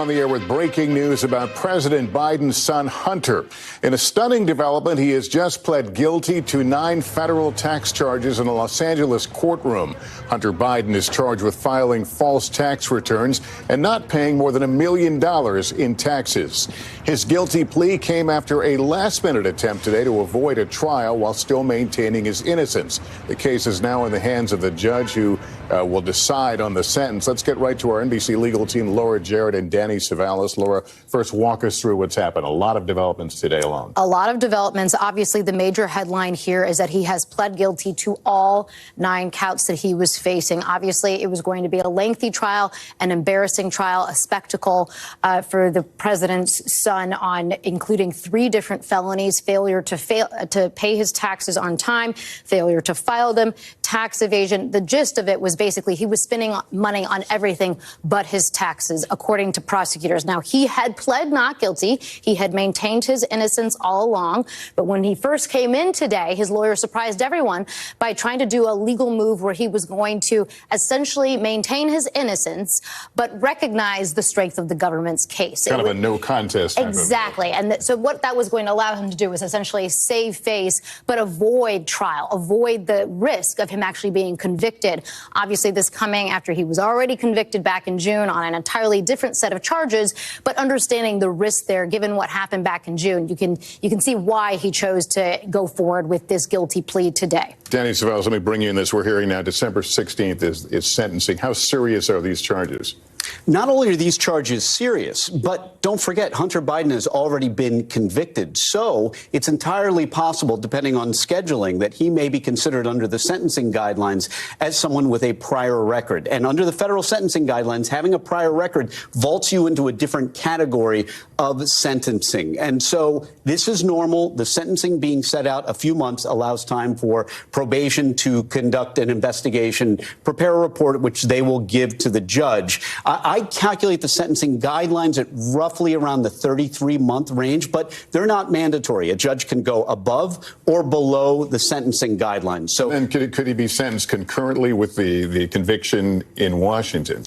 on the air with breaking news about President Biden's son, Hunter. In a stunning development, he has just pled guilty to 9 federal tax charges in a Los Angeles courtroom. Hunter Biden is charged with filing false tax returns and not paying more than $1 million in taxes. His guilty plea came after a last-minute attempt today to avoid a trial while still maintaining his innocence. The case is now in the hands of the judge who will decide on the sentence. Let's get right to our NBC legal team, Laura Jarrett and Danny Savalas. Laura, first walk us through what's happened. A lot of developments today alone. A lot of developments. Obviously, the major headline here is that he has pled guilty to all 9 counts that he was facing. Obviously, it was going to be a lengthy trial, an embarrassing trial, a spectacle for the president's son on including 3 different felonies: failure to pay his taxes on time, failure to file them, tax evasion. The gist of it was basically he was spending money on everything but his taxes, according to prosecutors. Now, he had pled not guilty. He had maintained his innocence all along. But when he first came in today, his lawyer surprised everyone by trying to do a legal move where he was going to essentially maintain his innocence, but recognize the strength of the government's case. Kind of a no contest. Exactly. And so what that was going to allow him to do was essentially save face, but avoid trial, avoid the risk of him actually being convicted. Obviously, this coming after he was already convicted back in June on an entirely different set of charges, but understanding the risk there, given what happened back in June, you can see why he chose to go forward with this guilty plea today. Danny Savalas, let me bring you in this. We're hearing now December 16th is sentencing. How serious are these charges? Not only are these charges serious, but don't forget, Hunter Biden has already been convicted. So it's entirely possible, depending on scheduling, that he may be considered under the sentencing guidelines as someone with a prior record. And under the federal sentencing guidelines, having a prior record vaults you into a different category of sentencing. And so this is normal. The sentencing being set out a few months allows time for probation to conduct an investigation, prepare a report, which they will give to the judge. I calculate the sentencing guidelines at roughly around the 33-month range, but they're not mandatory. A judge can go above or below the sentencing guidelines. So, and could he be sentenced concurrently with the conviction in Washington?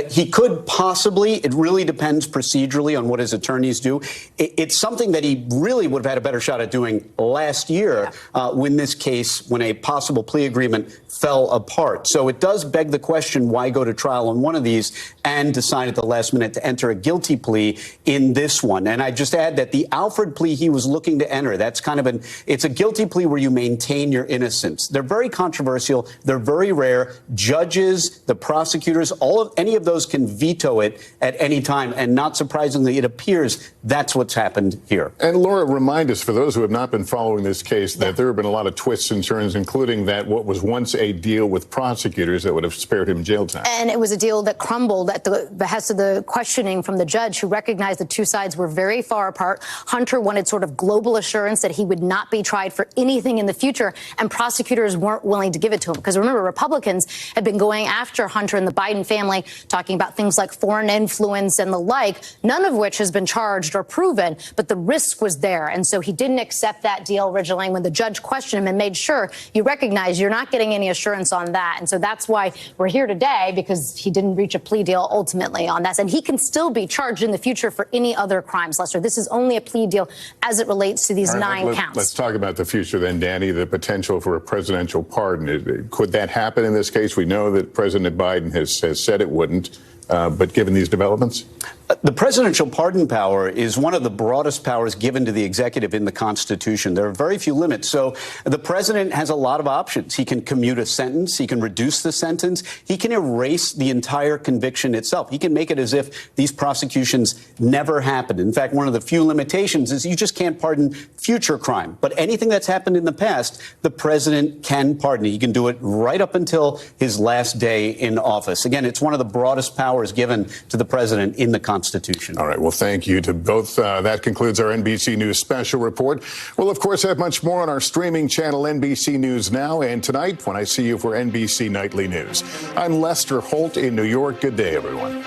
He could possibly. It really depends procedurally on what his attorneys do. It's something that he really would have had a better shot at doing last year when a possible plea agreement fell apart. So it does beg the question, why go to trial on one of these and decide at the last minute to enter a guilty plea in this one? And I just add that the Alford plea he was looking to enter, that's kind of it's a guilty plea where you maintain your innocence. They're very controversial. They're very rare. Judges, the prosecutors, any of those can veto it at any time. And not surprisingly, it appears that's what's happened here. And Laura, remind us, for those who have not been following this case, that there have been a lot of twists and turns, including that what was once a deal with prosecutors that would have spared him jail time. And it was a deal that crumbled at the behest of the questioning from the judge, who recognized the two sides were very far apart. Hunter wanted sort of global assurance that he would not be tried for anything in the future, and prosecutors weren't willing to give it to him. Because remember, Republicans had been going after Hunter and the Biden family, talking about things like foreign influence and the like, none of which has been charged or proven, but the risk was there. And so he didn't accept that deal originally when the judge questioned him and made sure you recognize you're not getting any assurance on that. And so that's why we're here today, because he didn't reach a plea deal ultimately on that. And he can still be charged in the future for any other crimes, Lester. This is only a plea deal as it relates to these 9 counts. Let's talk about the future then, Danny, the potential for a presidential pardon. Could that happen in this case? We know that President Biden has said it wouldn't. But given these developments? The presidential pardon power is one of the broadest powers given to the executive in the Constitution. There are very few limits. So the president has a lot of options. He can commute a sentence. He can reduce the sentence. He can erase the entire conviction itself. He can make it as if these prosecutions never happened. In fact, one of the few limitations is you just can't pardon future crime. But anything that's happened in the past, the president can pardon. He can do it right up until his last day in office. Again, it's one of the broadest powers given to the president in the Constitution. All right. Well, thank you to both. That concludes our NBC News special report. We'll, of course, have much more on our streaming channel, NBC News Now, and tonight when I see you for NBC Nightly News. I'm Lester Holt in New York. Good day, everyone.